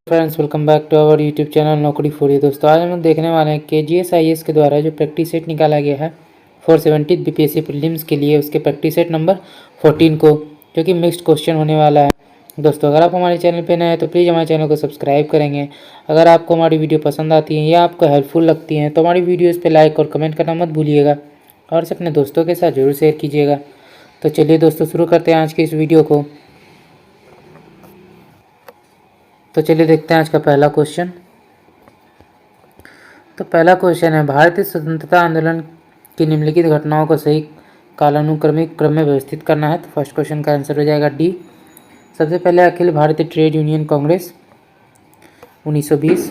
Friends, welcome back to our YouTube channel Naukri for you. दोस्तों, आज हम देखने वाले हैं कि GS के द्वारा जो प्रैक्टिस सेट निकाला गया है 470 BPSC प्रीलिम्स के लिए, उसके प्रैक्टिस सेट नंबर 14 को, जो कि मिक्स्ड क्वेश्चन होने वाला है। दोस्तों, अगर आप हमारे चैनल पर नए हैं तो प्लीज़ हमारे चैनल को सब्सक्राइब करेंगे। अगर आपको हमारी वीडियो पसंद आती है या आपको हेल्पफुल लगती हैं तो हमारी वीडियोज़ पर लाइक और कमेंट करना मत भूलिएगा और इसे अपने दोस्तों के साथ जरूर शेयर कीजिएगा। तो चलिए दोस्तों, शुरू करते हैं आज की इस वीडियो को। तो चलिए देखते हैं आज का पहला क्वेश्चन। तो पहला क्वेश्चन है, भारतीय स्वतंत्रता आंदोलन की निम्नलिखित घटनाओं को सही कालानुक्रमिक क्रम में व्यवस्थित करना है। तो फर्स्ट क्वेश्चन का आंसर हो जाएगा डी। सबसे पहले अखिल भारतीय ट्रेड यूनियन कांग्रेस 1920।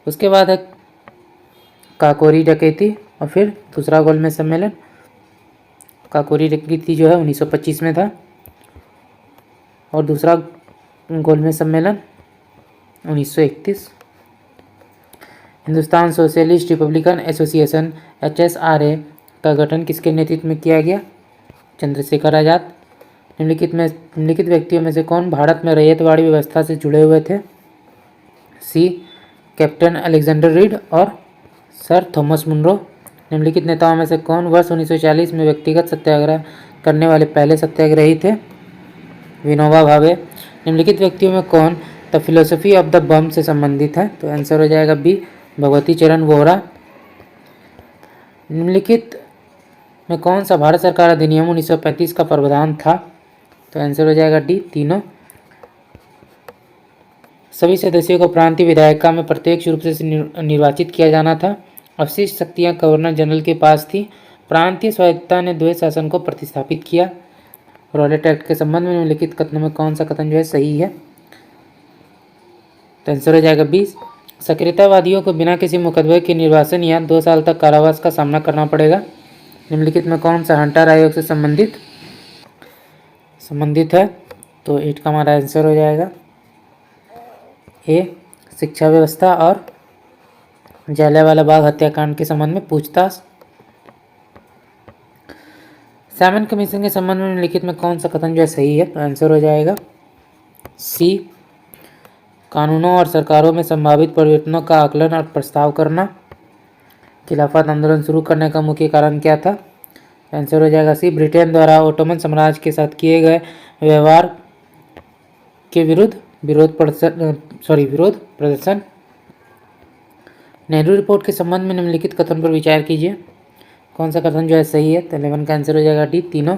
उसके बाद है काकोरी डकैती और फिर दूसरा गोलमेज सम्मेलन। काकोरी डकैती जो है 1925 में था और दूसरा गोलमेज सम्मेलन 1931। Hindustan socialist Republican association HSRA का गठन किसके नेतृत्व में किया गया? चंद्रशेखर आज़ाद। निम्नलिखित व्यक्तियों में से कौन भारत में रैयतवाड़ी व्यवस्था से जुड़े हुए थे? सी, कैप्टन अलेक्जेंडर रीड और सर थॉमस मुनरो। निम्नलिखित नेताओं में से कौन वर्ष 1940 में व्यक्तिगत सत्याग्रह करने वाले पहले सत्याग्रही थे? विनोबा भावे। निम्नलिखित व्यक्तियों में कौन द फिलोसफी ऑफ द बम से संबंधित है? तो आंसर हो जाएगा बी, भगवती चरण वोहरा। निम्नलिखित में कौन सा भारत सरकार अधिनियम 1935 का प्रावधान था? तो आंसर हो जाएगा डी, तीनों। सभी सदस्यों को प्रांतीय विधायिका में प्रत्यक्ष रूप से निर्वाचित किया जाना था। अवशिष्ट शक्तियां गवर्नर जनरल के पास थी। प्रांतीय स्वायत्तता ने द्वैत शासन को प्रतिस्थापित किया। रॉलेट एक्ट के संबंध में निम्नलिखित कथनों में कौन सा कथन जो है सही है? तो आंसर हो जाएगा 20। सक्रियतावादियों को बिना किसी मुकदमे के निर्वासन या 2 साल तक कारावास का सामना करना पड़ेगा। निम्नलिखित में कौन सा हंटर आयोग से संबंधित है? तो 8 का हमारा आंसर हो जाएगा ए, शिक्षा व्यवस्था और जलियांवाला बाग हत्याकांड के संबंध में पूछताछ। साइमन कमीशन के संबंध में निम्नलिखित में कौन सा कथन जो है सही है? तो आंसर हो जाएगा सी, कानूनों और सरकारों में संभावित परिवर्तनों का आकलन और प्रस्ताव करना। खिलाफत आंदोलन शुरू करने का मुख्य कारण क्या था? आंसर हो जाएगा सी, ब्रिटेन द्वारा ओटोमन साम्राज्य के साथ किए गए व्यवहार के विरोध प्रदर्शन। नेहरू रिपोर्ट के संबंध में निम्नलिखित कथन पर विचार कीजिए। कौन सा कथन जो है सही है? तो 11 का आंसर हो जाएगा डी, तीनों।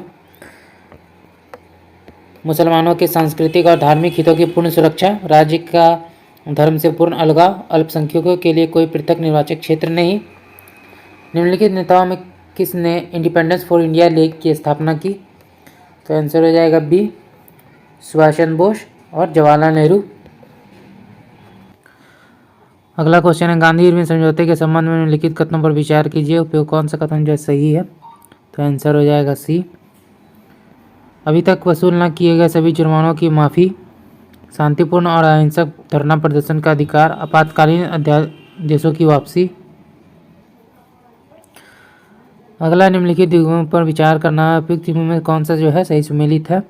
मुसलमानों के सांस्कृतिक और धार्मिक हितों की पूर्ण सुरक्षा, राज्य का धर्म से पूर्ण अलगाव, अल्पसंख्यकों के लिए कोई पृथक निर्वाचक क्षेत्र नहीं। निम्नलिखित नेताओं में किसने इंडिपेंडेंस फॉर इंडिया लीग की स्थापना की? तो आंसर हो जाएगा बी, सुभाष चंद्र बोस और जवाहरलाल नेहरू। अगला क्वेश्चन है, गांधी इरविन समझौते के संबंध में निम्नलिखित कथनों पर विचार कीजिए। उपयोग कौन सा कथन जो है सही है? तो आंसर हो जाएगा सी, अभी तक वसूल न किए गए सभी जुर्मानों की माफ़ी, शांतिपूर्ण और अहिंसक धरना प्रदर्शन का अधिकार, आपातकालीन अध्यादेशों की वापसी। अगला, निम्नलिखित युग्मों पर विचार करना है। उपयुक्त युग्म में कौन सा जो है सही सुमेलित है?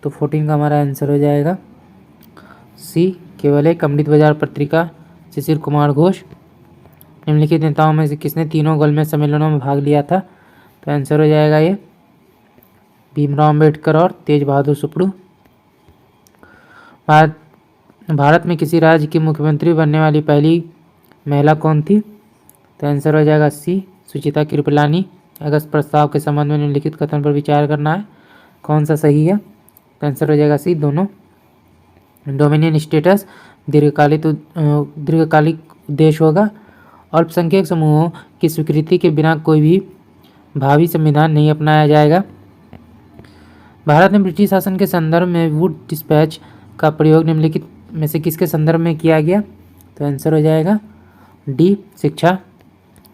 तो 14 का हमारा आंसर हो जाएगा सी, केवल एक अमृत बाजार पत्रिका, शिशिर कुमार घोष। निम्नलिखित नेताओं में से किसने तीनों गोलमेज सम्मेलनों में भाग लिया था? तो आंसर हो जाएगा ये, भीमराव अम्बेडकर और तेज बहादुर सुप्रू। भारत में किसी राज्य की मुख्यमंत्री बनने वाली पहली महिला कौन थी? तो आंसर हो जाएगा सी, सुचिता कृपलानी। अगस्त प्रस्ताव के संबंध में निम्नलिखित कथन पर विचार करना है। कौन सा सही है? तो आंसर हो जाएगा सी, दोनों। डोमिनियन स्टेटस दीर्घकालिक उद्देश्य होगा। अल्पसंख्यक समूहों की स्वीकृति के बिना कोई भी भावी संविधान नहीं अपनाया जाएगा। भारत में ब्रिटिश शासन के संदर्भ में वुड डिस्पैच का प्रयोग निम्नलिखित में से किसके संदर्भ में किया गया? तो आंसर हो जाएगा डी, शिक्षा।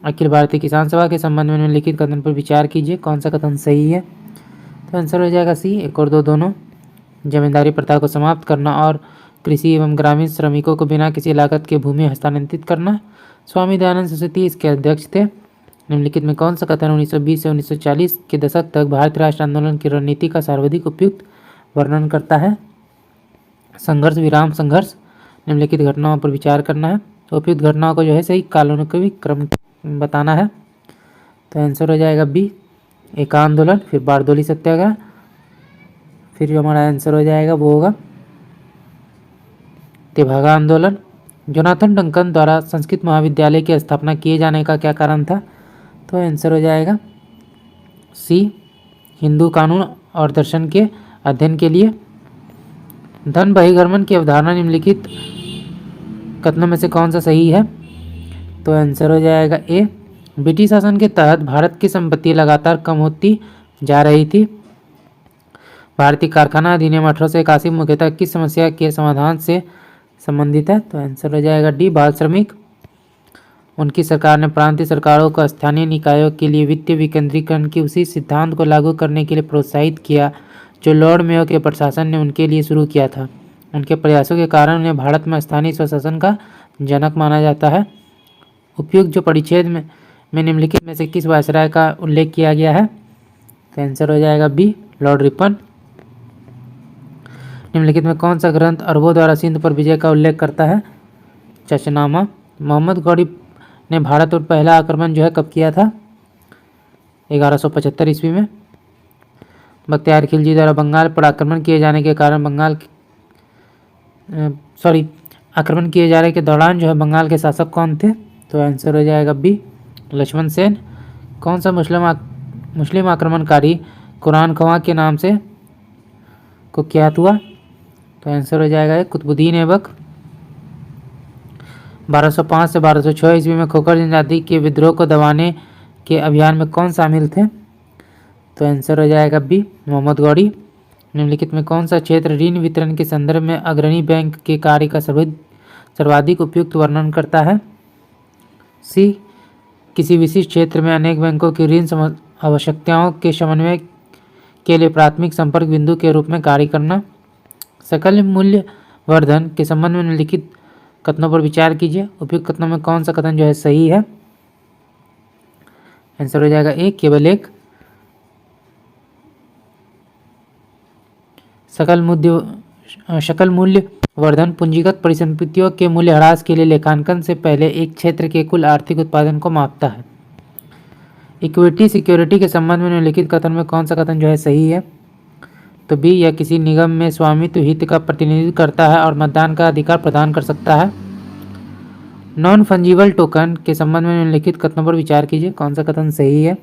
अखिल भारतीय किसान सभा के संबंध में निम्नलिखित कथन पर विचार कीजिए। कौन सा कथन सही है? तो आंसर हो जाएगा सी, 1 और 2 दोनों। जमींदारी प्रथा को समाप्त करना और कृषि एवं ग्रामीण श्रमिकों को बिना किसी लागत के भूमि हस्तांतरित करना। स्वामी दयानंद सरस्वती इसके अध्यक्ष थे। निम्नलिखित में कौन सा कथन 1920 से 1940 के दशक तक भारतीय राष्ट्र आंदोलन की रणनीति का सर्वाधिक उपयुक्त वर्णन करता है? संघर्ष विराम संघर्ष, निम्नलिखित घटनाओं पर विचार करना है। तो उपयुक्त घटनाओं को जो है सही कालानुक्रमिक क्रम बताना है। तो आंसर हो जाएगा बी, एका आंदोलन, फिर बारदोली सत्याग्रह, फिर जो हमारा आंसर हो जाएगा वो होगा तेभागा आंदोलन। जोनाथन डंकन द्वारा संस्कृत महाविद्यालय की स्थापना किए जाने का क्या कारण था? तो आंसर हो जाएगा सी, हिंदू कानून और दर्शन के अध्ययन के लिए। धन बहिर्गमन की अवधारणा निम्नलिखित कथनों में से कौन सा सही है? तो आंसर हो जाएगा ए, ब्रिटिश शासन के तहत भारत की संपत्ति लगातार कम होती जा रही थी। भारतीय कारखाना अधिनियम 1881 मुख्यतः किस समस्या के समाधान से संबंधित है? तो आंसर हो जाएगा डी, बाल श्रमिक। उनकी सरकार ने प्रांतीय सरकारों को स्थानीय निकायों के लिए वित्तीय विकेंद्रीकरण के उसी सिद्धांत को लागू करने के लिए प्रोत्साहित किया जो लॉर्ड मेयो के प्रशासन ने उनके लिए शुरू किया था। उनके प्रयासों के कारण उन्हें भारत में स्थानीय स्वशासन का जनक माना जाता है। उपयुक्त जो परिच्छेद में निम्नलिखित में से किस वायसराय का उल्लेख किया गया है? तो आंसर हो जाएगा बी, लॉर्ड रिपन। निम्नलिखित में कौन सा ग्रंथ अरबों द्वारा सिंध पर विजय का उल्लेख करता है? चचनामा। मोहम्मद गौरी ने भारत पर पहला आक्रमण जो है कब किया था? 1175 ईस्वी में। बख्तियार खिलजी द्वारा बंगाल पर आक्रमण किए जाने के कारण आक्रमण किए जाने के दौरान जो है बंगाल के शासक कौन थे? तो आंसर हो जाएगा बी, लक्ष्मण सेन। कौन सा मुस्लिम आक्रमणकारी कुरान ख्वां के नाम से कुख्यात हुआ? तो आंसर हो जाएगा कुतुबुद्दीन ऐबक। 1205 से 1206 ईस्वी में खोखर जनजाति के विद्रोह को दबाने के अभियान में कौन शामिल थे? तो आंसर हो जाएगा बी, मोहम्मद गौरी। निम्नलिखित में कौन सा क्षेत्र ऋण वितरण के संदर्भ में अग्रणी बैंक के कार्य का सर्वाधिक उपयुक्त वर्णन करता है? सी, किसी विशिष्ट क्षेत्र में अनेक बैंकों की ऋण आवश्यकताओं के समन्वय के लिए प्राथमिक संपर्क बिंदु के रूप में कार्य करना। सकल मूल्य वर्धन के संबंध में निम्नलिखित कथनों पर विचार कीजिए। उपयुक्त कथनों में कौन सा कथन जो है सही है? आंसर हो जाएगा ए, केवल एक। सकल मूल्य वर्धन पूंजीगत परिसंपत्तियों के मूल्य ह्रास के लिए लेखांकन से पहले एक क्षेत्र के कुल आर्थिक उत्पादन को मापता है। इक्विटी सिक्योरिटी के संबंध में निम्नलिखित कथन में कौन सा कथन जो है सही है? तो बी, यह किसी निगम में स्वामित्व हित का प्रतिनिधित्व करता है और मतदान का अधिकार प्रदान कर सकता है। नॉन फंजिबल टोकन के संबंध में निम्नलिखित कथनों पर विचार कीजिए। कौन सा कथन सही है?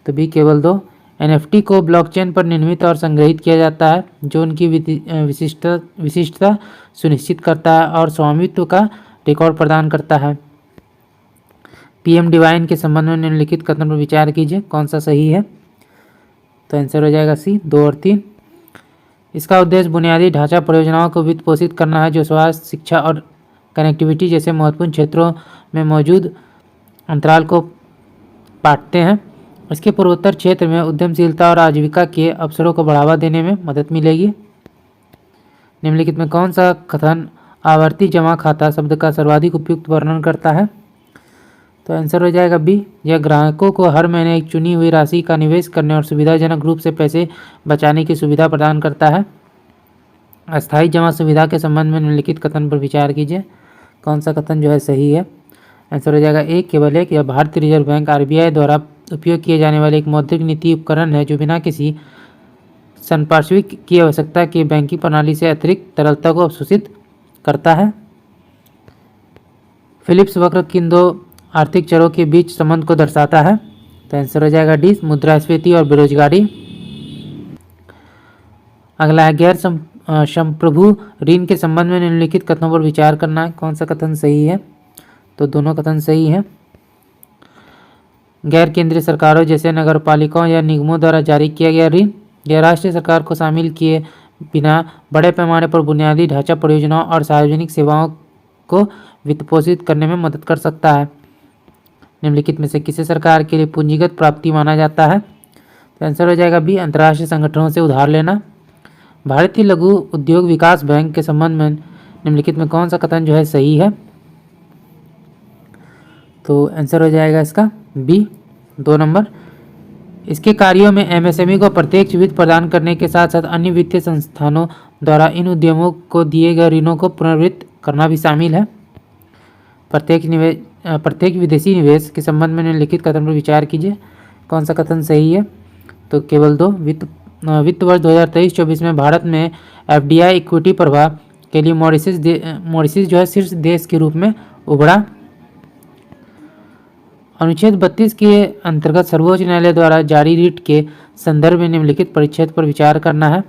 तो बी, केवल दो। एनएफटी को ब्लॉकचेन पर निर्मित और संग्रहित किया जाता है जो उनकी विशिष्टता सुनिश्चित करता है और स्वामित्व का रिकॉर्ड प्रदान करता है। पीएम डिवाइन के संबंध में निम्नलिखित कथन पर विचार कीजिए। कौन सा सही है? तो आंसर हो जाएगा सी, 2 और 3। इसका उद्देश्य बुनियादी ढांचा परियोजनाओं को वित्त पोषित करना है जो स्वास्थ्य, शिक्षा और कनेक्टिविटी जैसे महत्वपूर्ण क्षेत्रों में मौजूद अंतराल को पाटते हैं। इसके पूर्वोत्तर क्षेत्र में उद्यमशीलता और आजीविका के अवसरों को बढ़ावा देने में मदद मिलेगी। निम्नलिखित में कौन सा कथन आवर्ती जमा खाता शब्द का सर्वाधिक उपयुक्त वर्णन करता है? तो आंसर हो जाएगा बी, यह ग्राहकों को हर महीने एक चुनी हुई राशि का निवेश करने और सुविधाजनक रूप से पैसे बचाने की सुविधा प्रदान करता है। अस्थायी जमा सुविधा के संबंध में निम्नलिखित कथन पर विचार कीजिए। कौन सा कथन जो है सही है? आंसर हो जाएगा ए, केवल एक। यह भारतीय रिजर्व बैंक आरबीआई द्वारा उपयोग किए जाने वाले एक मौद्रिक नीति उपकरण है जो बिना किसी संपार्श्विक की आवश्यकता के बैंकिंग प्रणाली से अतिरिक्त तरलता को अवशोषित करता है। फिलिप्स वक्र किन दो आर्थिक चरों के बीच संबंध को दर्शाता है? तो आंसर हो जाएगा डी, मुद्रास्फीति और बेरोजगारी। अगला है गैर संप्रभु ऋण के संबंध में निम्नलिखित कथनों पर विचार करना है। कौन सा कथन सही है? तो दोनों कथन सही है। गैर केंद्रीय सरकारों जैसे नगरपालिकाओं या निगमों द्वारा जारी किया गया ऋण या राष्ट्रीय सरकार को शामिल किए बिना बड़े पैमाने पर बुनियादी ढांचा परियोजनाओं और सार्वजनिक सेवाओं को वित्तपोषित करने में मदद कर सकता है। निम्नलिखित में से किसे सरकार के लिए पूंजीगत प्राप्ति माना जाता है? तो आंसर हो जाएगा बी, अंतर्राष्ट्रीय संगठनों से उधार लेना। भारतीय लघु उद्योग विकास बैंक के संबंध में निम्नलिखित में कौन सा कथन जो है सही है? तो आंसर हो जाएगा इसका बी, 2 नंबर। इसके कार्यों में एमएसएमई को प्रत्यक्ष वित्त प्रदान करने के साथ साथ अन्य वित्तीय संस्थानों द्वारा इन उद्यमों को दिए गए ऋणों को पुनर्वित्त करना भी शामिल है। प्रत्येक विदेशी निवेश के संबंध में निम्नलिखित कथन पर विचार कीजिए। कौन सा कथन सही है? तो केवल 2। वित्त वर्ष 2023-24 में भारत में एफडीआई इक्विटी प्रवाह के लिए मॉरिशस जो है शीर्ष देश के रूप में उभरा। अनुच्छेद 32 के अंतर्गत सर्वोच्च न्यायालय द्वारा जारी रिट के संदर्भ में निम्नलिखित परिच्छेद पर विचार करना है।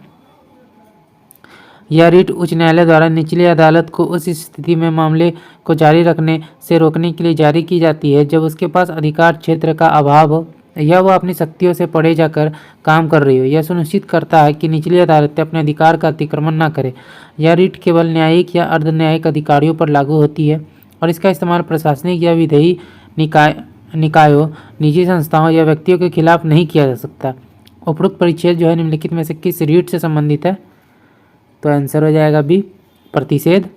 यह रिट उच्च न्यायालय द्वारा निचली अदालत को उस स्थिति में मामले को जारी रखने से रोकने के लिए जारी की जाती है जब उसके पास अधिकार क्षेत्र का अभाव हो या वह अपनी शक्तियों से परे जाकर काम कर रही हो। यह सुनिश्चित करता है कि निचली अदालतें अपने अधिकार का अतिक्रमण न करें। यह रिट केवल न्यायिक या अर्ध न्यायिक अधिकारियों पर लागू होती है और इसका इस्तेमाल प्रशासनिक या विधेयी निकायों, निजी संस्थाओं या व्यक्तियों के खिलाफ नहीं किया जा सकता। उपरोक्त परिच्छेद जो है निम्नलिखित में से किस रिट से संबंधित है? तो आंसर हो जाएगा बी, प्रतिषेध।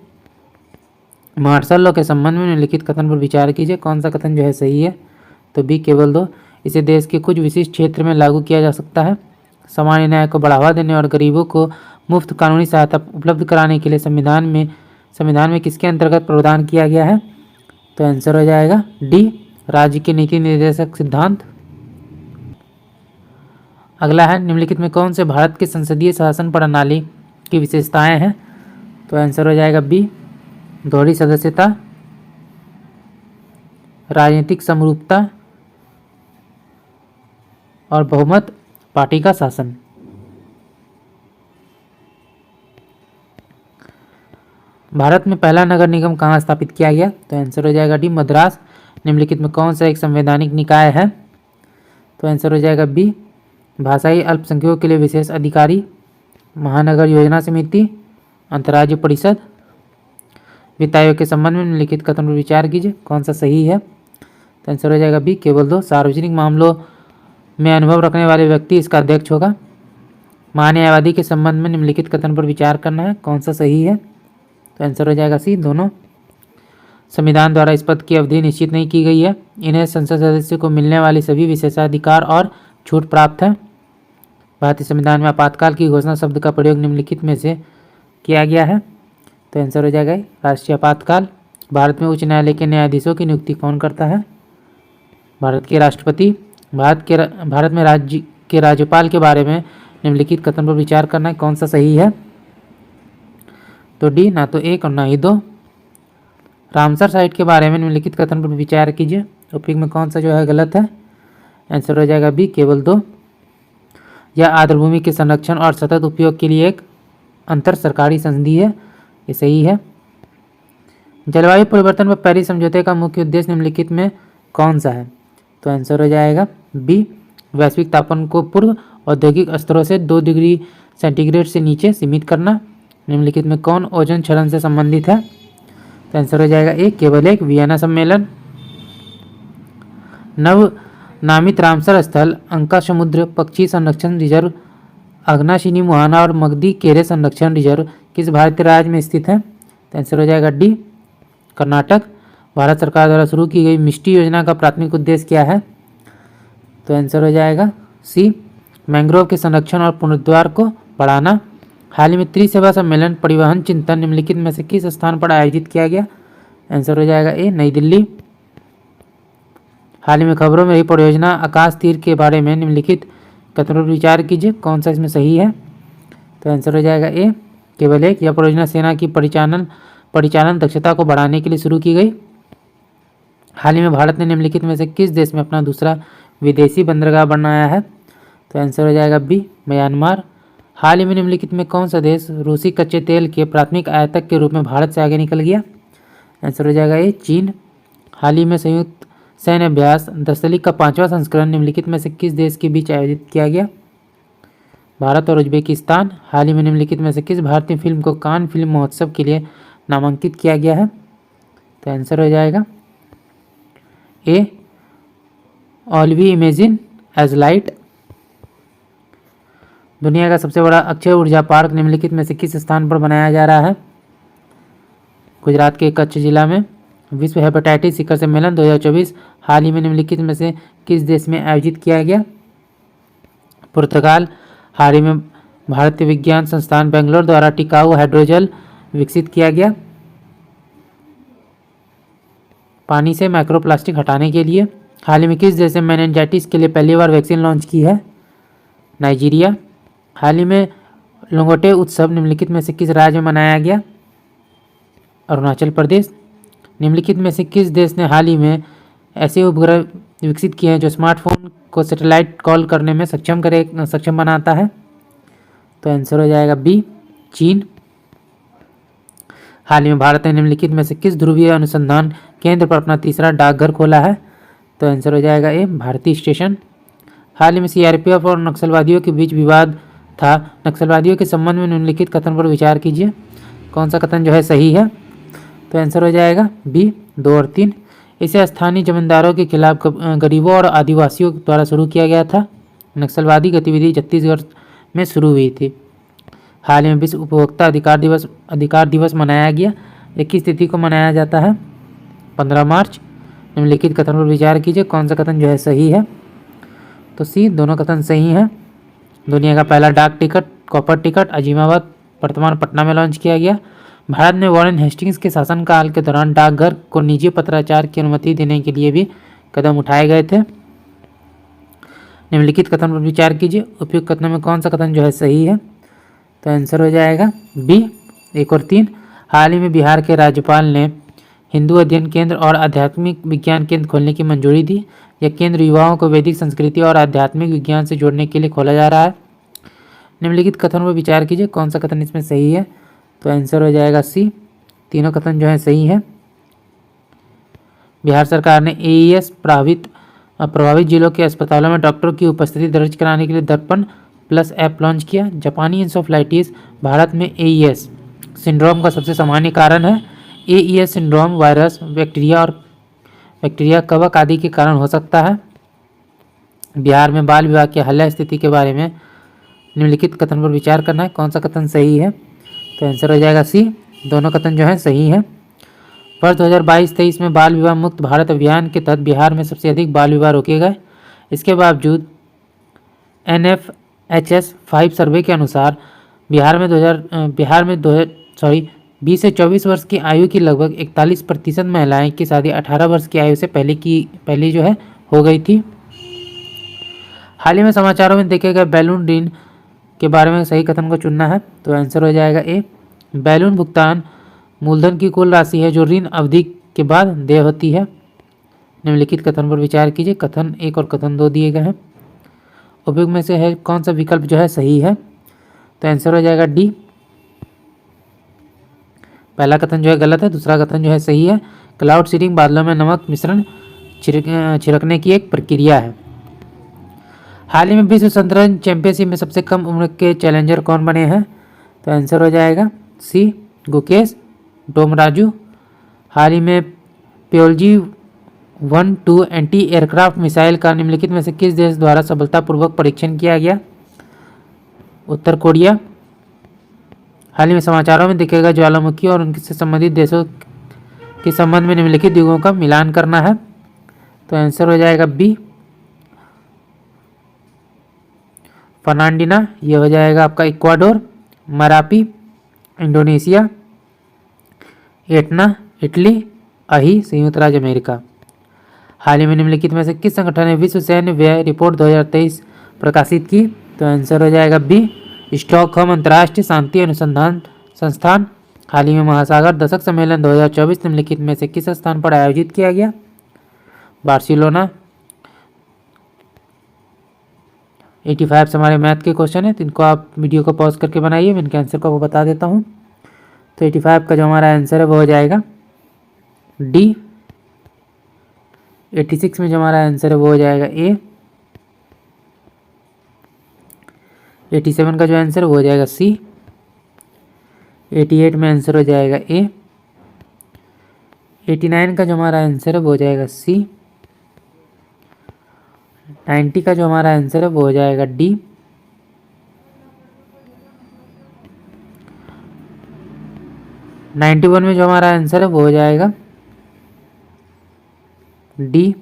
मार्शल लॉ के संबंध में निम्नलिखित कथन पर विचार कीजिए। कौन सा कथन जो है सही है? तो बी, केवल 2। इसे देश के कुछ विशिष्ट क्षेत्र में लागू किया जा सकता है। सामान्य न्याय को बढ़ावा देने और गरीबों को मुफ्त कानूनी सहायता उपलब्ध कराने के लिए संविधान में किसके अंतर्गत प्रावधान किया गया है? तो आंसर हो जाएगा डी, राज्य के नीति निर्देशक सिद्धांत। अगला है, निम्नलिखित में कौन से भारत के संसदीय शासन प्रणाली की विशेषताएं हैं? तो आंसर हो जाएगा बी, दोहरी सदस्यता, राजनीतिक समरूपता और बहुमत पार्टी का शासन। भारत में पहला नगर निगम कहाँ स्थापित किया गया? तो आंसर हो जाएगा डी, मद्रास। निम्नलिखित में कौन सा एक संवैधानिक निकाय है? तो आंसर हो जाएगा बी, भाषाई अल्पसंख्यकों के लिए विशेष अधिकारी, महानगर योजना समिति, अंतर्राज्य परिषद। वित्त आयोग के संबंध में निम्नलिखित कथन पर विचार कीजिए। कौन सा सही है? तो आंसर हो जाएगा बी, केवल 2। सार्वजनिक मामलों में अनुभव रखने वाले व्यक्ति इसका अध्यक्ष होगा। महान्यायवादी के संबंध में निम्नलिखित कथन पर विचार करना है। कौन सा सही है? तो आंसर हो जाएगा सी, दोनों। संविधान द्वारा इस पद की अवधि निश्चित नहीं की गई है। इन्हें संसद सदस्य को मिलने वाली सभी विशेषाधिकार और छूट प्राप्त है। भारतीय संविधान में आपातकाल की घोषणा शब्द का प्रयोग निम्नलिखित में से किया गया है। तो आंसर हो जाएगा राष्ट्रीय आपातकाल। भारत में उच्च न्यायालय के न्यायाधीशों की नियुक्ति कौन करता है? भारत के राष्ट्रपति। भारत में राज्य के राज्यपाल के बारे में निम्नलिखित कथन पर विचार करना है। कौन सा सही है? तो डी, ना तो 1 और ना ही 2। रामसर साइट के बारे में निम्नलिखित कथन पर विचार कीजिए। टॉपिक में कौन सा जो है गलत है? आंसर हो जाएगा बी, केवल 2। यह आर्द्रभूमि के संरक्षण और सतत उपयोग के लिए एक अंतर सरकारी संधि है। ये सही है। जलवायु परिवर्तन पर पेरिस समझौते का मुख्य उद्देश्य निम्नलिखित में कौन सा है? तो आंसर हो जाएगा बी, वैश्विक तापमान को पूर्व औद्योगिक स्तरों से 2 डिग्री सेंटीग्रेड से नीचे सीमित करना। निम्नलिखित में कौन ओजोन क्षरण से संबंधित है? तो आंसर हो जाएगा ए, केवल 1, वियना सम्मेलन। नव नामित रामसर स्थल अंका समुद्र पक्षी संरक्षण रिजर्व, अगनाशिनी मुहाना और मगदी केरे संरक्षण रिजर्व किस भारतीय राज्य में स्थित है? तो आंसर हो जाएगा डी, कर्नाटक। भारत सरकार द्वारा शुरू की गई मिष्टी योजना का प्राथमिक उद्देश्य क्या है? तो आंसर हो जाएगा सी, मैंग्रोव के संरक्षण और पुनरुद्धार को बढ़ाना। हाल ही में त्रिसभा सम्मेलन परिवहन चिंतन निम्नलिखित में से किस स्थान पर आयोजित किया गया? आंसर हो जाएगा ए, नई दिल्ली। हाल ही में खबरों में रही परियोजना आकाश तीर के बारे में निम्नलिखित कथन पर विचार कीजिए। कौन सा इसमें सही है? तो आंसर हो जाएगा ए, केवल 1। यह परियोजना सेना की परिचालन दक्षता को बढ़ाने के लिए शुरू की गई। हाल ही में भारत ने निम्नलिखित में से किस देश में अपना दूसरा विदेशी बंदरगाह बनाया है? तो आंसर हो जाएगा बी, म्यांमार। हाल ही में निम्नलिखित में कौन सा देश रूसी कच्चे तेल के प्राथमिक आयातक के रूप में भारत से आगे निकल गया? आंसर हो जाएगा ए, चीन। हाल ही में संयुक्त सैन्य अभ्यास दस्तली का 5वां संस्करण निम्नलिखित में से किस देश के बीच आयोजित किया गया? भारत और उज्बेकिस्तान। हाल ही में निम्नलिखित में से किस भारतीय फिल्म को कान फिल्म महोत्सव के लिए नामांकित किया गया है? तो आंसर हो जाएगा A, all we imagine as light. दुनिया का सबसे बड़ा अक्षय ऊर्जा पार्क निम्नलिखित में से किस स्थान पर बनाया जा रहा है? गुजरात के कच्छ जिला में। विश्व हेपेटाइटिस शिखर सम्मेलन 2024 हाल ही में निम्नलिखित में से किस देश में आयोजित किया गया? पुर्तगाल। हाल ही में भारतीय विज्ञान संस्थान बेंगलोर द्वारा टिकाऊ हाइड्रोजल विकसित किया गया। पानी से माइक्रोप्लास्टिक हटाने के लिए। हाल ही में किस देश ने मेनिनजाइटिस के लिए पहली बार वैक्सीन लॉन्च की है? नाइजीरिया। हाल ही में लोंगोटे उत्सव निम्नलिखित में से किस राज्य में मनाया गया? अरुणाचल प्रदेश। निम्नलिखित में से किस देश ने हाल ही में ऐसे उपग्रह विकसित किए हैं जो स्मार्टफोन को सैटेलाइट कॉल करने में सक्षम बनाता है? तो आंसर हो जाएगा बी, चीन। हाल ही में भारत ने निम्नलिखित में से किस ध्रुवीय अनुसंधान केंद्र पर अपना तीसरा डाकघर खोला है? तो आंसर हो जाएगा ए, भारतीय स्टेशन। हाल ही में सीआरपीएफ और नक्सलवादियों के बीच विवाद था। नक्सलवादियों के संबंध में निम्नलिखित कथन पर विचार कीजिए। कौन सा कथन जो है सही है? तो आंसर हो जाएगा बी, 2 और 3। इसे स्थानीय जमींदारों के खिलाफ गरीबों और आदिवासियों द्वारा शुरू किया गया था। नक्सलवादी गतिविधि छत्तीसगढ़ में शुरू हुई थी। हाल ही में विश्व उपभोक्ता अधिकार दिवस मनाया गया। यह किस तिथि को मनाया जाता है? 15 मार्च। निम्नलिखित कथन पर विचार कीजिए। कौन सा कथन जो है सही है? तो सी, दोनों कथन सही हैं। दुनिया का पहला डाक टिकट कॉपर टिकट अजीमाबाद वर्तमान पटना में लॉन्च किया गया। भारत में वॉरेन हेस्टिंग्स के शासनकाल के दौरान डाकघर को निजी पत्राचार की अनुमति देने के लिए भी कदम उठाए गए थे। निम्नलिखित कथन पर विचार कीजिए। उपयुक्त कथनों में कौन सा कथन जो है सही है? तो आंसर हो जाएगा बी, 1 और 3। हाल ही में बिहार के राज्यपाल ने हिंदू अध्ययन केंद्र और आध्यात्मिक विज्ञान केंद्र खोलने की मंजूरी दी। यह केंद्र युवाओं को वैदिक संस्कृति और आध्यात्मिक विज्ञान से जोड़ने के लिए खोला जा रहा है। निम्नलिखित कथन पर विचार कीजिए। कौन सा कथन इसमें सही है? तो आंसर हो जाएगा सी, तीनों कथन जो है सही है। बिहार सरकार ने एईएस प्रभावित जिलों के अस्पतालों में डॉक्टरों की उपस्थिति दर्ज कराने के लिए दर्पण प्लस ऐप लॉन्च किया। जापानी इंसेफेलाइटिस भारत में एईएस सिंड्रोम का सबसे सामान्य कारण है। एईएस सिंड्रोम वायरस, बैक्टीरिया, कवक आदि के कारण हो सकता है। बिहार में बाल विवाह की हालिया स्थिति के बारे में निम्नलिखित कथन पर विचार करना है। कौन सा कथन सही है? तो आंसर हो जाएगा सी, दोनों कथन जो है सही है। वर्ष 2022-23 में बाल विवाह मुक्त भारत अभियान के तहत बिहार में सबसे अधिक बाल विवाह रोके गए। इसके बावजूद NFHS 5 सर्वे के अनुसार बिहार में 20 से 24 वर्ष की आयु की लगभग 41% महिलाएं की शादी 18 वर्ष की आयु से पहले जो है हो गई थी। हाल ही में समाचारों में देखे गए बैलून ऋण के बारे में सही कथन को चुनना है। तो आंसर हो जाएगा ए, बैलून भुगतान मूलधन की कुल राशि है जो ऋण अवधि के बाद देय होती है। निम्नलिखित कथन पर विचार कीजिए। कथन 1 और कथन 2 दिए गए हैं। उपयुक्त में से है कौन सा विकल्प जो है सही है? तो आंसर हो जाएगा डी, पहला कथन जो है गलत है, दूसरा कथन जो है सही है। क्लाउड सीडिंग बादलों में नमक मिश्रण छिड़कने की एक प्रक्रिया है। हाल ही में विश्व शतरंज चैंपियनशिप में सबसे कम उम्र के चैलेंजर कौन बने हैं? तो आंसर हो जाएगा सी, गुकेश डोमराजू। हाल ही में प्योलजी 1-2 एंटी एयरक्राफ्ट मिसाइल का निम्नलिखित में से किस देश द्वारा सफलतापूर्वक परीक्षण किया गया? उत्तर कोरिया। हाल ही में समाचारों में दिखेगा ज्वालामुखी और उनसे संबंधित देशों के संबंध में निम्नलिखित युगों का मिलान करना है। तो आंसर हो जाएगा बी, फर्नांडिना, यह हो जाएगा आपका Ecuador. Marapi Indonesia. Etna Italy. अही संयुक्त राज्य अमेरिका। हाल ही में निम्नलिखित में से किस संगठन ने विश्व सैन्य व्यय रिपोर्ट 2023 प्रकाशित की? तो आंसर हो जाएगा बी, स्टॉकहोम अंतर्राष्ट्रीय शांति अनुसंधान संस्थान। हाल ही में महासागर दशक सम्मेलन 2024 निम्नलिखित में से किस स्थान पर आयोजित किया गया? बार्सिलोना। 85 से हमारे मैथ के क्वेश्चन है, तो इनको आप वीडियो को पॉज करके बनाइए। मैं इनके आंसर को आपको बता देता हूँ। तो 85 का जो हमारा आंसर है वो हो जाएगा डी। 86 में जो हमारा आंसर है वो हो जाएगा ए। 87 का जो आंसर है वो हो जाएगा सी। 88 में आंसर हो जाएगा ए। 89 का जो हमारा आंसर है वो हो जाएगा सी। 90 का जो हमारा आंसर है वो हो जाएगा डी। 91 में जो हमारा आंसर है वो हो जाएगा डी।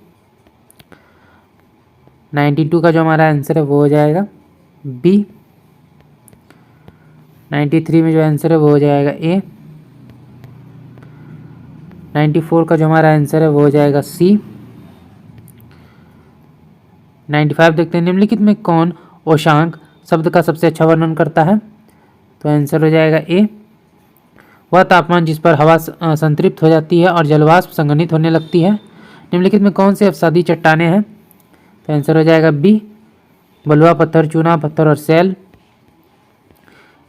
92 का जो हमारा आंसर है वो हो जाएगा बी। 93 में जो आंसर है वो हो जाएगा ए। 94 का जो हमारा आंसर है वो हो जाएगा सी। 95 देखते हैं, निम्नलिखित में कौन ओशांक शब्द का सबसे अच्छा वर्णन करता है? तो आंसर हो जाएगा ए। वह तापमान जिस पर हवा संतृप्त हो जाती है और जलवाष्प संघनित होने लगती है। निम्नलिखित में कौन सी अवसादी चट्टानें हैं? तो आंसर हो जाएगा बी, बलुआ पत्थर, चूना पत्थर और सैल।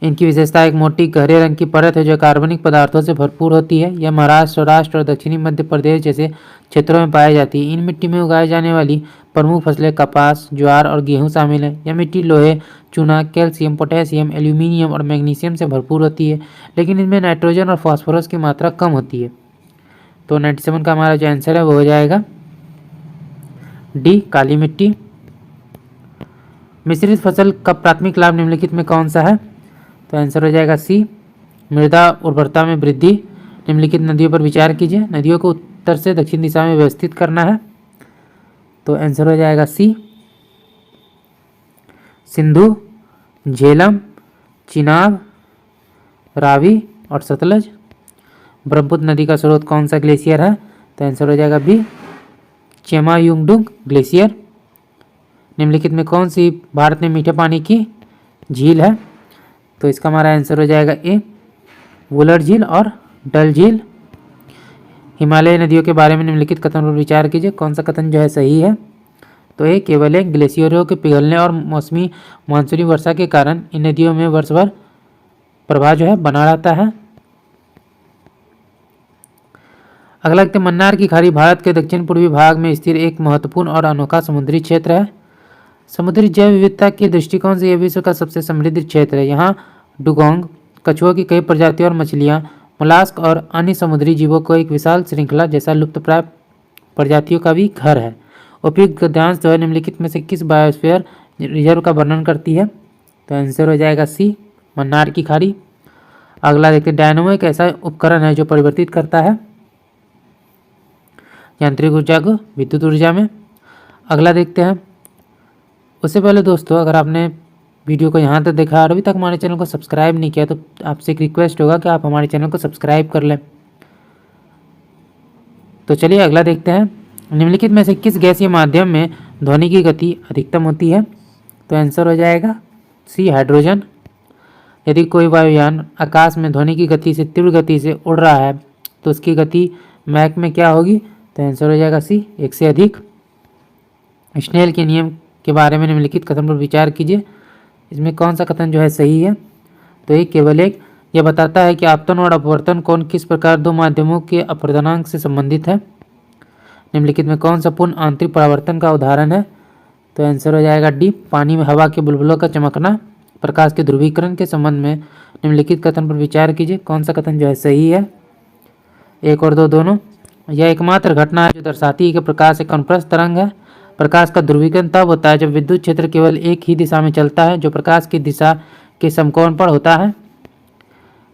इनकी विशेषता एक मोटी गहरे रंग की परत है जो कार्बनिक पदार्थों से भरपूर होती है। यह महाराष्ट्र, सौराष्ट्र और दक्षिणी मध्य प्रदेश जैसे क्षेत्रों में पाई जाती है। इन मिट्टी में उगाई जाने वाली प्रमुख फसलें कपास, ज्वार और गेहूं शामिल है। यह मिट्टी लोहे, चूना, कैल्शियम, पोटेशियम, एल्यूमिनियम और मैग्नीशियम से भरपूर होती है, लेकिन इनमें नाइट्रोजन और फास्फोरस की मात्रा कम होती है। तो 97 का हमारा जो आंसर है वो हो जाएगा डी, काली मिट्टी। मिश्रित फसल का प्राथमिक लाभ निम्नलिखित में कौन सा है? तो आंसर हो जाएगा सी, मृदा उर्वरता में वृद्धि। निम्नलिखित नदियों पर विचार कीजिए। नदियों को उत्तर से दक्षिण दिशा में व्यवस्थित करना है। तो आंसर हो जाएगा सी, सिंधु, झेलम, चिनाब, रावी और सतलज। ब्रह्मपुत्र नदी का स्रोत कौन सा ग्लेशियर है? तो आंसर हो जाएगा बी, चेमायुंगडुंग ग्लेशियर। निम्नलिखित में कौन सी भारत में मीठे पानी की झील है? तो इसका हमारा आंसर हो जाएगा ए, वुलर झील और डल झील। हिमालय नदियों के बारे में निम्नलिखित कथन पर विचार कीजिए। कौन सा कथन जो है सही है? तो ये केवल एक ग्लेशियरों के पिघलने और मौसमी मानसूनी वर्षा के कारण इन नदियों में वर्ष भर प्रवाह जो है बना रहता है। अगला देखते हैं, मन्नार की खाड़ी भारत के दक्षिण पूर्वी भाग में स्थित एक महत्वपूर्ण और अनोखा समुद्री क्षेत्र है। समुद्री जैव विविधता के दृष्टिकोण से यह विश्व का सबसे समृद्ध क्षेत्र है। यहाँ डुगोंग, कछुओं की कई प्रजातियां और मछलियाँ, मोलास्क और अन्य समुद्री जीवों को एक विशाल श्रृंखला जैसा लुप्तप्राय प्रजातियों का भी घर है। उपयुक्त गद्यांश जो है निम्नलिखित में से किस बायोस्फीयर रिजर्व का वर्णन करती है? तो आंसर हो जाएगा सी, मन्नार की खाड़ी। अगला देखते हैं, डायनमो एक ऐसा उपकरण है जो परिवर्तित करता है यांत्रिक ऊर्जा को विद्युत ऊर्जा में। अगला देखते हैं, उससे पहले दोस्तों अगर आपने वीडियो को यहाँ तक देखा और अभी तक हमारे चैनल को सब्सक्राइब नहीं किया तो आपसे एक रिक्वेस्ट होगा कि आप हमारे चैनल को सब्सक्राइब कर लें। तो चलिए अगला देखते हैं, निम्नलिखित में से किस गैसीय माध्यम में ध्वनि की गति अधिकतम होती है? तो आंसर हो जाएगा सी, हाइड्रोजन। यदि कोई वायुयान आकाश में ध्वनि की गति से तीव्र गति से उड़ रहा है तो उसकी गति मैक में क्या होगी? तो आंसर हो जाएगा सी, 1 से अधिक। स्नेल के नियम के बारे में निम्नलिखित कथन पर विचार कीजिए। इसमें कौन सा कथन जो है सही है? तो ये केवल एक यह बताता है कि आपतन और अपवर्तन कोण किस प्रकार दो माध्यमों के अपवर्तनांक से संबंधित है। निम्नलिखित में कौन सा पूर्ण आंतरिक परावर्तन का उदाहरण है? तो आंसर हो जाएगा डी, पानी में हवा के बुलबुलों का चमकना। प्रकाश के ध्रुवीकरण के संबंध में निम्नलिखित कथन पर विचार कीजिए। कौन सा कथन जो है सही है? 1 और 2 दोनों। यह एकमात्र घटना है जो दर्शाती है कि प्रकाश एक अनुप्रस्थ तरंग है। प्रकाश का ध्रुवीकरण तब होता है जब विद्युत क्षेत्र केवल एक ही दिशा में चलता है जो प्रकाश की दिशा के समकोण पर होता है।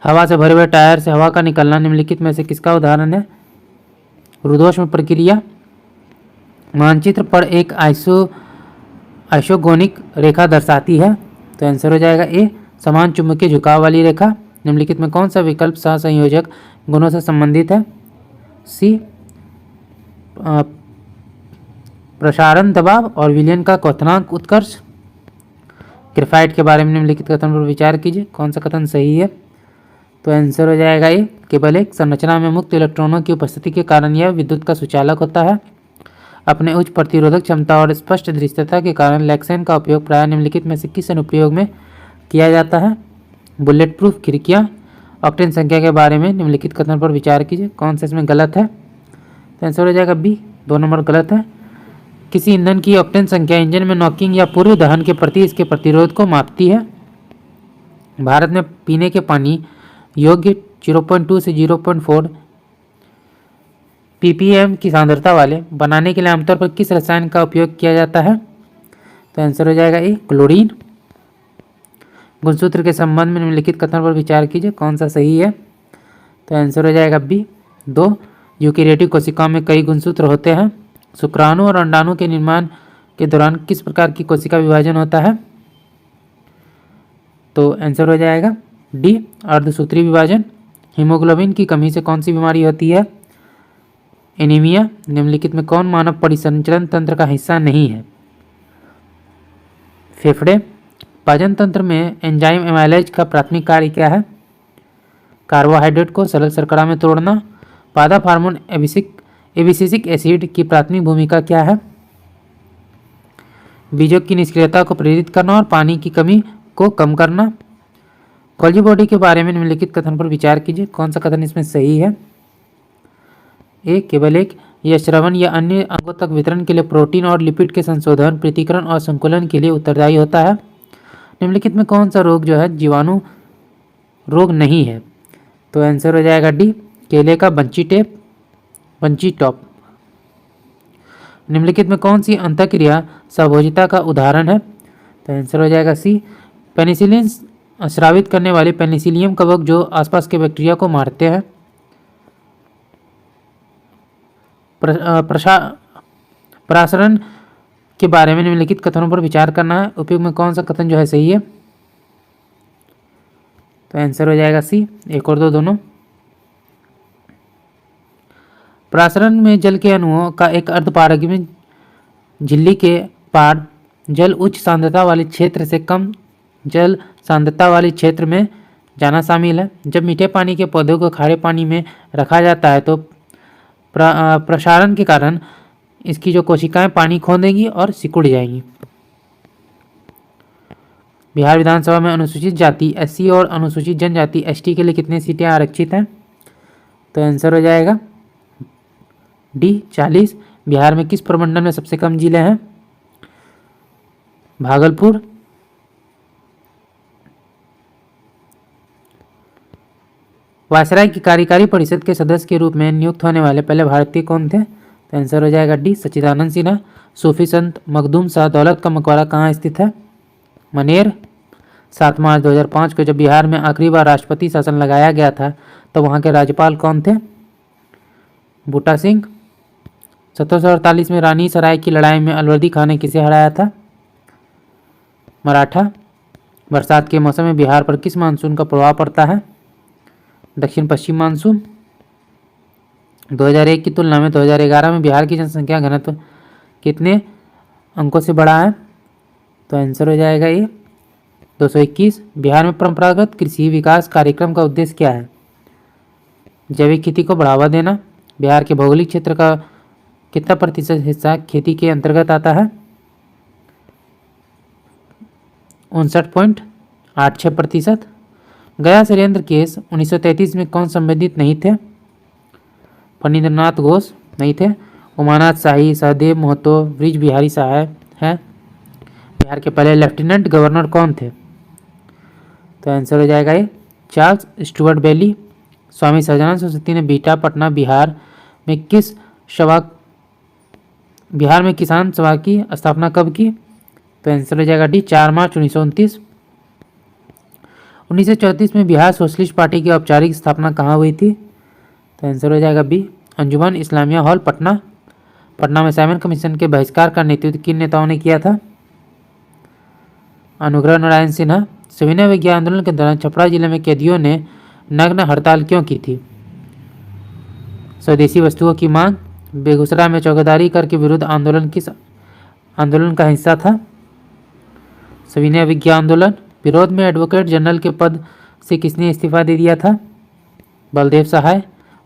हवा से भरे हुए टायर से हवा का निकलना निम्नलिखित में से किसका उदाहरण है? रुद्धोष्म प्रक्रिया। मानचित्र पर एक आइसोगोनिक रेखा दर्शाती है। तो आंसर हो जाएगा ए, समान चुंबकीय झुकाव वाली रेखा। निम्नलिखित में कौन सा विकल्प सहसंयोजक गुणों से संबंधित है? सी, प्रसारण दबाव और विलयन का क्वथनांक उत्कर्ष। ग्रेफाइट के बारे में निम्नलिखित कथन पर विचार कीजिए। कौन सा कथन सही है? तो आंसर हो जाएगा ए, केवल एक संरचना में मुक्त इलेक्ट्रॉनों की उपस्थिति के कारण यह विद्युत का सुचालक होता है। अपने उच्च प्रतिरोधक क्षमता और स्पष्ट दृश्यता के कारण लैक्सेन का उपयोग प्राय निम्नलिखित में से किस अनुप्रयोग में किया जाता है? बुलेट प्रूफ खिड़कियाँ। ऑक्टेन संख्या के बारे में निम्नलिखित कथन पर विचार कीजिए। कौन सा इसमें गलत है? तो आंसर हो जाएगा बी, 2 नंबर गलत है। किसी ईंधन की ऑक्टेन संख्या इंजन में नॉकिंग या पूर्व दहन के प्रति इसके प्रतिरोध को मापती है। भारत में पीने के पानी योग्य 0.2 से 0.4 ppm की सांद्रता वाले बनाने के लिए आमतौर पर किस रसायन का उपयोग किया जाता है? तो आंसर हो जाएगा ए, क्लोरीन। गुणसूत्र के संबंध में निम्नलिखित कथन पर विचार कीजिए। कौन सा सही है? तो आंसर हो जाएगा बी, 2। यूकेरियोटिक कोशिकाओं में कई गुणसूत्र होते हैं। शुक्राणु और अंडाणु के निर्माण के दौरान किस प्रकार की कोशिका विभाजन होता है? तो आंसर हो जाएगा डी अर्धसूत्री विभाजन। हीमोग्लोबिन की कमी से कौन सी बीमारी होती है? एनीमिया। निम्नलिखित में कौन मानव परिसंचरण तंत्र का हिस्सा नहीं है? फेफड़े। पाचन तंत्र में एंजाइम एमाइलेज का प्राथमिक कार्य क्या है? कार्बोहाइड्रेट को सरल शर्करा में तोड़ना। पादप हार्मोन एबिसिसिक एसिड की प्राथमिक भूमिका क्या है? बीजों की निष्क्रियता को प्रेरित करना और पानी की कमी को कम करना। गोल्जी बॉडी के बारे में निम्नलिखित कथन पर विचार कीजिए। कौन सा कथन इसमें सही है? ए केवल एक, यह श्रवण या अन्य अंगों तक वितरण के लिए प्रोटीन और लिपिड के संशोधन, पृथक्करण और संकुलन के लिए उत्तरदायी होता है। निम्नलिखित में कौन सा रोग जो है जीवाणु रोग नहीं है? तो आंसर हो जाएगा डी केले का बंची टॉप। निम्नलिखित में कौन सी अंतःक्रिया सहभोजिता का उदाहरण है? तो आंसर हो जाएगा सी पेनिसिलिन स्रावित करने वाले पेनिसिलियम कवक जो आसपास के बैक्टीरिया को मारते हैं। प्रसारण के बारे में निम्नलिखित कथनों पर विचार करना है। उपयोग में कौन सा कथन जो है सही है? तो आंसर हो जाएगा सी एक और दो दोनों। प्रसारण में जल के अणुओं का एक अर्धपारगम्य झिल्ली के पार जल उच्च सांद्रता वाले क्षेत्र से कम जल सांद्रता वाले क्षेत्र में जाना शामिल है। जब मीठे पानी के पौधों को खारे पानी में रखा जाता है तो प्रसारण के कारण इसकी जो कोशिकाएं पानी खोदेंगी और सिकुड़ जाएंगी। बिहार विधानसभा में अनुसूचित जाति एससी और अनुसूचित जनजाति एसटी के लिए कितनी सीटें आरक्षित हैं? तो आंसर हो जाएगा डी 40। बिहार में किस प्रमंडल में सबसे कम जिले हैं? भागलपुर। वायसराय की कार्यकारी परिषद के सदस्य के रूप में नियुक्त होने वाले पहले भारतीय कौन थे? तो आंसर हो जाएगा डी सच्चिदानंद सिन्हा। सूफी संत मखदूम शाह दौलत का मकबरा कहाँ स्थित है? मनेर। 7 मार्च 2005 को जब बिहार में आखिरी बार राष्ट्रपति शासन लगाया गया था तो वहाँ के राज्यपाल कौन थे? बूटा सिंह। 1748 में रानी सराय की लड़ाई में अलवर्दी खान ने किसे हराया था? मराठा। बरसात के मौसम में बिहार पर किस मानसून का प्रभाव पड़ता है? दक्षिण पश्चिम मानसून। 2001 की तुलना में 2011 में बिहार की जनसंख्या घनत्व कितने अंकों से बढ़ा है? तो आंसर हो जाएगा ये 221। बिहार में परंपरागत कृषि विकास कार्यक्रम का उद्देश्य क्या है? जैविक खेती को बढ़ावा देना। बिहार के भौगोलिक क्षेत्र का कितना प्रतिशत हिस्सा खेती के अंतर्गत आता है? 59.86%। गया षड्यंत्र केस 1933 में कौन संबंधित नहीं थे? फणींद्रनाथ घोष नहीं थे। उमानाथ शाही, सहदेव महतो, ब्रिज बिहारी सहाय हैं। बिहार के पहले लेफ्टिनेंट गवर्नर कौन थे? तो आंसर हो जाएगा ये चार्ल्स स्टुअर्ट बेली। स्वामी सहजानंद सरस्वती ने बीटा पटना बिहार में किसान सभा की स्थापना कब की? तो आंसर हो जाएगा डी 4 मार्च 1929। 1934 में बिहार सोशलिस्ट पार्टी की औपचारिक स्थापना कहाँ हुई थी? तो आंसर हो जाएगा बी अंजुमन इस्लामिया हॉल पटना। पटना में साइमन कमीशन के बहिष्कार का नेतृत्व किन नेताओं ने किया था? अनुग्रह नारायण सिन्हा। सविनय अवज्ञा आंदोलन के दौरान छपरा जिले में कैदियों ने नग्न हड़ताल क्यों की थी? स्वदेशी वस्तुओं की मांग। बेगूसराय में चौकीदारी कर के विरुद्ध आंदोलन किस आंदोलन का हिस्सा था? सविनय अवज्ञा आंदोलन। विरोध में एडवोकेट जनरल के पद से किसने इस्तीफा दे दिया था? बलदेव सहाय।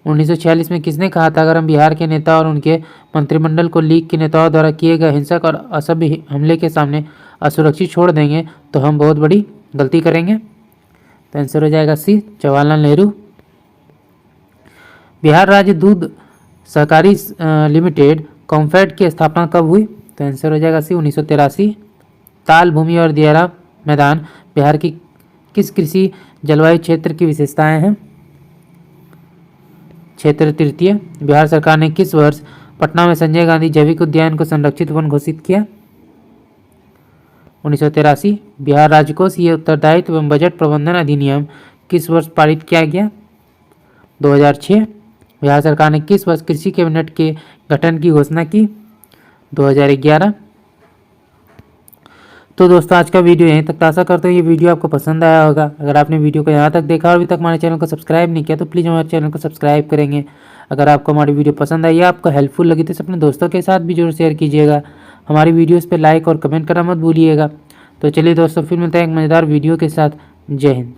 1946 में किसने कहा था अगर हम बिहार के नेता और उनके मंत्रिमंडल को लीग के नेताओं द्वारा किए गए हिंसक और असभ्य हमले के सामने असुरक्षित छोड़ देंगे तो हम बहुत बड़ी गलती करेंगे? तो आंसर हो जाएगा सी जवाहरलाल नेहरू। बिहार राज्य दूध सहकारी लिमिटेड कॉम्फेड की स्थापना कब हुई? तो आंसर हो जाएगा सी 1983। ताल भूमि और दियारा मैदान बिहार की किस कृषि जलवायु क्षेत्र की विशेषताएं हैं? क्षेत्र तृतीय। बिहार सरकार ने किस वर्ष पटना में संजय गांधी जैविक उद्यान को संरक्षित वन घोषित किया? 1983। बिहार राजकोषीय उत्तरदायित्व एवं बजट प्रबंधन अधिनियम किस वर्ष पारित किया गया? 2006। बिहार सरकार ने किस वर्ष कृषि कैबिनेट के गठन की घोषणा की? 2011। तो दोस्तों आज का वीडियो यहीं तक। आशा करते हैं ये वीडियो आपको पसंद आया होगा। अगर आपने वीडियो को यहाँ तक देखा और अभी तक हमारे चैनल को सब्सक्राइब नहीं किया तो प्लीज़ हमारे चैनल को सब्सक्राइब करेंगे। अगर आपको हमारी वीडियो पसंद आई या आपको हेल्पफुल लगी तो इसे अपने दोस्तों के साथ भी जरूर शेयर कीजिएगा। हमारी वीडियोज़ पर लाइक और कमेंट करना मत भूलिएगा। तो चलिए दोस्तों फिर मिलते हैं एक मज़ेदार वीडियो के साथ। जय हिंद।